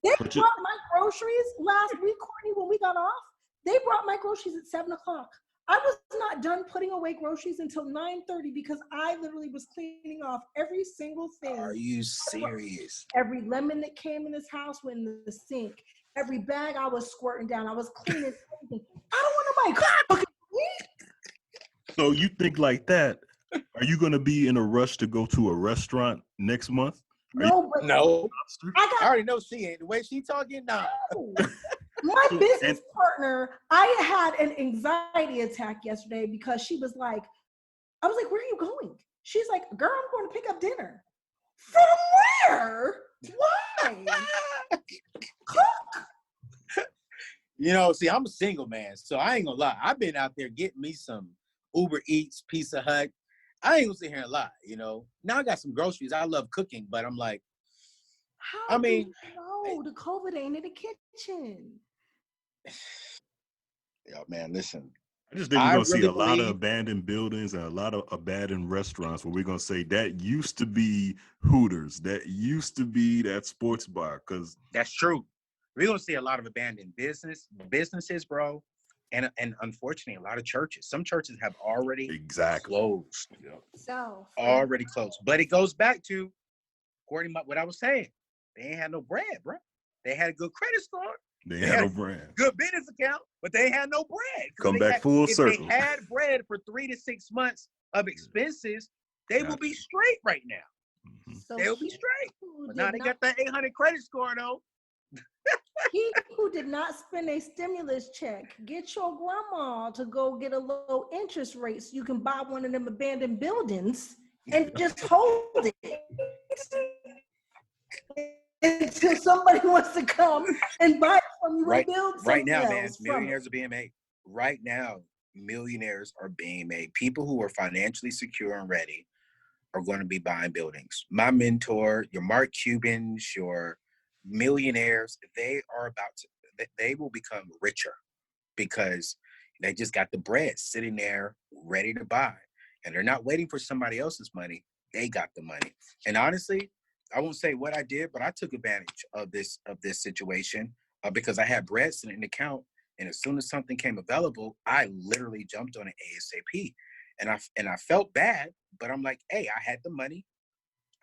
They brought my groceries last week, Courtney, when we got off. They brought my groceries at 7 o'clock. I was not done putting away groceries until 9:30 because I literally was cleaning off every single thing. Are you serious? Every lemon that came in this house went in the sink. Every bag I was squirting down. I was cleaning everything. I don't want nobody cooking me. So you think like that? Are you going to be in a rush to go to a restaurant next month? No. I already know she ain't. The way she talking, nah. No. My business And partner, I had an anxiety attack yesterday because she was like, I was like, where are you going? She's like, girl, I'm going to pick up dinner. From where? Why? You know, see, I'm a single man, so I ain't gonna lie. I've been out there getting me some Uber Eats, Pizza Hut. I ain't gonna sit here and lie, you know. Now I got some groceries. I love cooking, but I'm like, How I do you mean, know the COVID ain't in the kitchen? yo, man, listen. I just think we're I gonna see really a lot of believe abandoned buildings and a lot of abandoned restaurants where we're gonna say that used to be Hooters, that used to be that sports bar. Because that's true. We're gonna see a lot of abandoned businesses, bro, and unfortunately, a lot of churches. Some churches have already exactly, closed, So, already closed. But it goes back to according to what I was saying. They ain't had no bread, bro. They had a good credit score. they They had had no a brand. good business account, but they had no bread. Come back full If circle. they had bread for 3 to 6 months of expenses, they will be straight right now. Mhm. so They'll be he straight. who But did now they not, got that 800 credit score though. he who did not spend a stimulus check, get your grandma to go get a low interest rate so you can buy one of them abandoned buildings and just hold it until somebody wants to come and buy it from you Right, and build right something now, man, else from it. millionaires are being made. Right now, millionaires are being made. People who are financially secure and ready are going to be buying buildings. My mentor, your Mark Cubans, your millionaires, they are about to, they will become richer because they just got the bread sitting there ready to buy. And they're not waiting for somebody else's money. They got the money. And honestly, I won't say what I did, but I took advantage of this situation because I had bread sitting in the account. And as soon as something came available, I literally jumped on it ASAP. And I felt bad, but I'm like, hey, I had the money.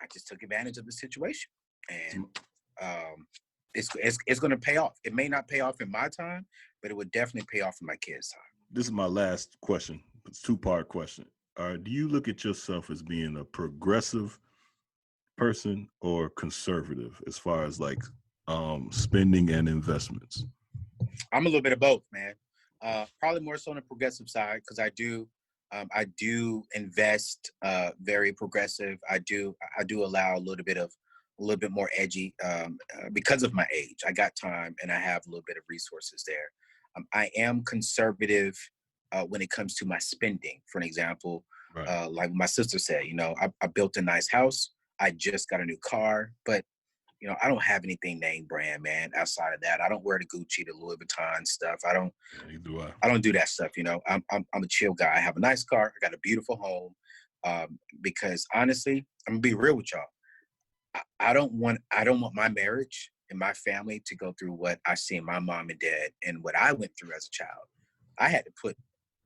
I just took advantage of the situation. And it's going to pay off. It may not pay off in my time, but it would definitely pay off in my kids' time. This is my last question. It's a 2-part question. Do you look at yourself as being a progressive person or conservative as far as like spending and investments? I'm a little bit of both, man. Probably more so on the progressive side because I do invest very progressive. I do allow a little bit more edgy because of my age. I got time and I have a little bit of resources there. I am conservative when it comes to my spending. For an example, Right. like my sister said, you know, I built a nice house. I just got a new car, but you know, I don't have anything name brand, man. Outside of that, I don't wear the Gucci, the Louis Vuitton stuff. Neither do I. I don't do that stuff. You know, I'm a chill guy. I have a nice car. I got a beautiful home. Because honestly, I'm gonna be real with y'all. I don't want my marriage and my family to go through what I seen my mom and dad and what I went through as a child. I had to put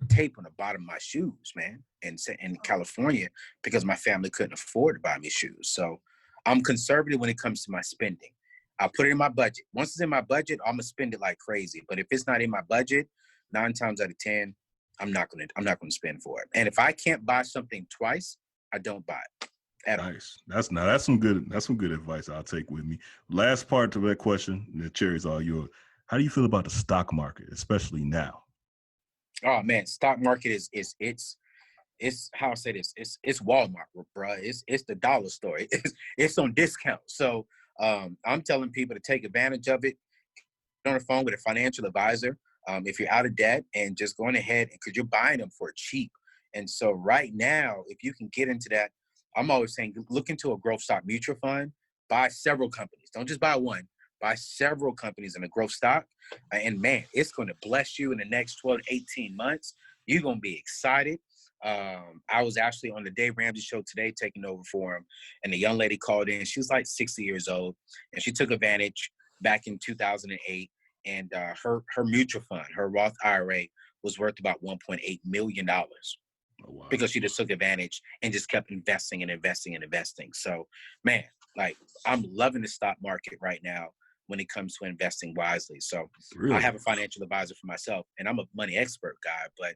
tape on the bottom of my shoes, man, in California because my family couldn't afford to buy me shoes. So I'm conservative when it comes to my spending. I'll put it in my budget. Once it's in my budget, I'm gonna spend it like crazy. But if it's not in my budget, 9 times out of 10, I'm not gonna spend for it. And if I can't buy something twice, I don't buy it at all. Nice. That's some good advice I'll take with me. Last part to that question, the cherry's all yours. How do you feel about the stock market, especially now? Oh man, stock market is it's how I say this. It's Walmart, bro. It's the dollar store. It's on discount. So I'm telling people to take advantage of it. Get on the phone with a financial advisor. If you're out of debt and just going ahead because you're buying them for cheap. And so right now, if you can get into that, I'm always saying look into a growth stock mutual fund. Buy several companies. Don't just buy one. Buy several companies in a growth stock. And man, it's going to bless you in the next 12 to 18 months. You're going to be excited. I was actually on the Dave Ramsey show today taking over for him. And the young lady called in. She was like 60 years old. And she took advantage back in 2008. And her mutual fund, her Roth IRA, was worth about $1.8 million. Oh, wow. Because she just took advantage and just kept investing and investing and investing. So, man, like I'm loving the stock market right now when it comes to investing wisely. So really? I have a financial advisor for myself, and I'm a money expert guy, but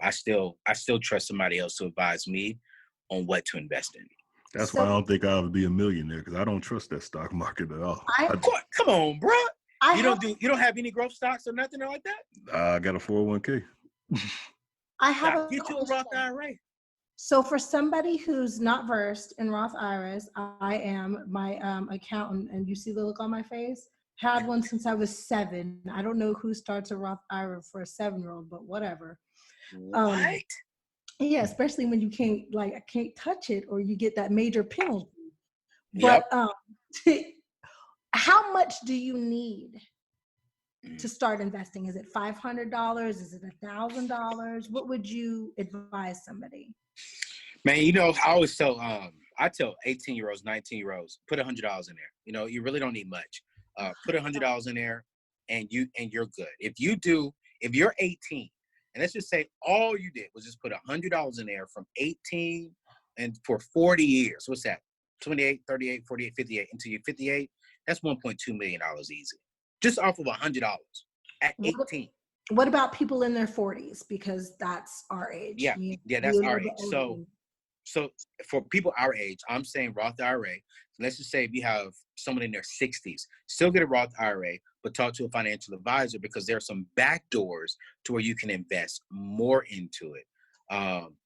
I still trust somebody else to advise me on what to invest in. That's why I don't think I would be a millionaire because I don't trust that stock market at all. Come on, bro. You don't have any growth stocks or nothing like that? I got a 401k. I have Get you a Roth IRA. So for somebody who's not versed in Roth IRAs, I am. My accountant, and you see the look on my face, had one since I was 7. I don't know who starts a Roth IRA for a 7-year-old, but whatever. What? Yeah, especially when you can't touch it or you get that major penalty. Yep. But how much do you need to start investing? Is it $500? Is it $1,000? What would you advise somebody? Man, I always tell I tell 18-year-olds, 19-year-olds, put $100 in there. You really don't need much. Put $100 in there, and you're good. If you're 18, and let's just say all you did was just put $100 in there from 18 and for 40 years. What's that? 28, 38, 48, 58 until you're 58. That's $1.2 million easy, just off of $100 at 18. What about people in their 40s? Because that's our age. Yeah, that's our age. So for people our age, I'm saying Roth IRA. Let's just say if you have someone in their 60s, still get a Roth IRA, but talk to a financial advisor because there are some back doors to where you can invest more into it.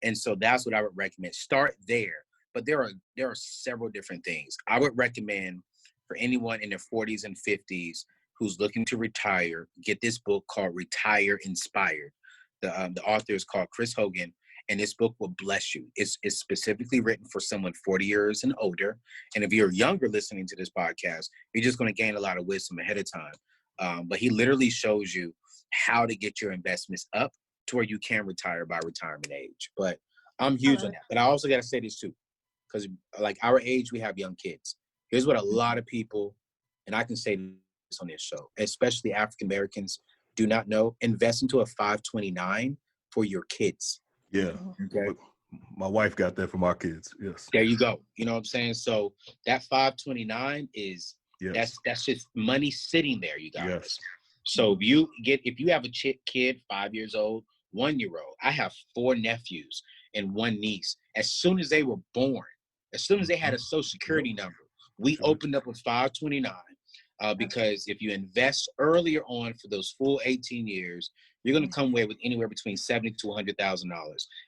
And so that's what I would recommend. Start there. But there are several different things. I would recommend for anyone in their 40s and 50s who's looking to retire, get this book called Retire Inspired. The author is called Chris Hogan, and this book will bless you. It's specifically written for someone 40 years and older. And if you're younger listening to this podcast, you're just going to gain a lot of wisdom ahead of time. But he literally shows you how to get your investments up to where you can retire by retirement age. But I'm huge on that. But I also got to say this too, because like our age, we have young kids. Here's what a lot of people, and I can say this on this show, especially African Americans, do not know. Invest into a 529 for your kids. Yeah. Okay. My wife got that from our kids. Yes. There you go. You know what I'm saying? So that 529 is that's just money sitting there, you guys. Yes. So if you have a kid 5 years old, 1-year-old, I have 4 nephews and 1 niece. As soon as they were born, as soon as they had a social security number, we opened up a 529 because if you invest earlier on for those full 18 years, you're going to come away with anywhere between $70,000 to $100,000.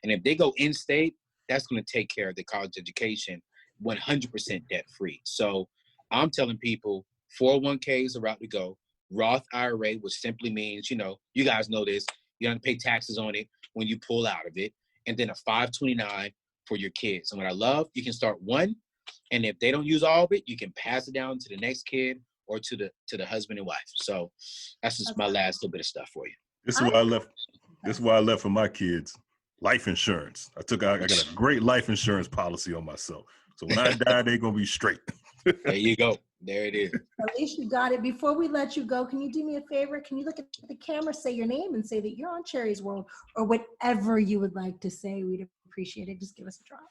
And if they go in-state, that's going to take care of the college education 100% debt-free. So I'm telling people 401k is the route to go. Roth IRA, which simply means, you guys know this, you don't have to pay taxes on it when you pull out of it. And then a 529 for your kids. And what I love, you can start one, and if they don't use all of it, you can pass it down to the next kid or to the husband and wife. So that's just my last little bit of stuff for you. This is why I left for my kids life insurance. I got a great life insurance policy on myself. So when I die, they're gonna be straight. There you go. There it is. At least you got it. Before we let you go, can you do me a favor? Can you look at the camera, say your name, and say that you're on Cherry's World, or whatever you would like to say? We'd appreciate it. Just give us a drop.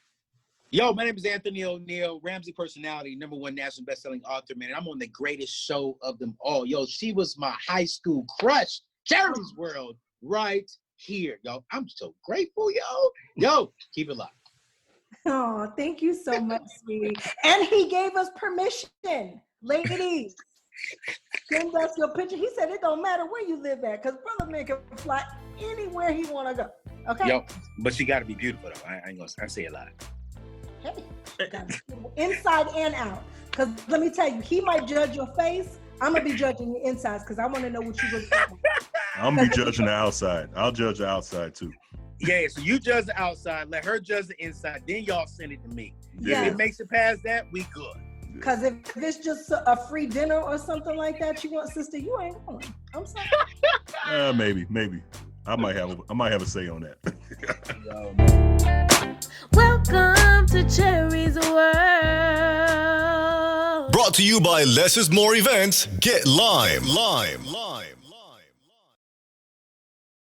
Yo, my name is Anthony O'Neill, Ramsey personality, #1 national bestselling author, man. And I'm on the greatest show of them all. Yo, she was my high school crush. Cherry's World right here, yo. I'm so grateful, yo. Yo, keep it locked. Oh, thank you so much, sweetie. And he gave us permission, ladies. Send us your picture. He said it don't matter where you live at, because brother man can fly anywhere he want to go. Okay. Yo, but she got to be beautiful though. I ain't gonna say a lot. Hey, inside and out. Because let me tell you, he might judge your face. I'm gonna be judging your insides because I want to know what you really think. I'm gonna be judging the outside. I'll judge the outside too. Yeah, so you judge the outside, let her judge the inside, then y'all send it to me. Yeah. If it makes it past that, we good. Because if it's just a free dinner or something like that you want, sister, you ain't going. I'm sorry. Maybe. I might have a say on that. Welcome to Cherry's World. Brought to you by Less is More Events. Get Lime.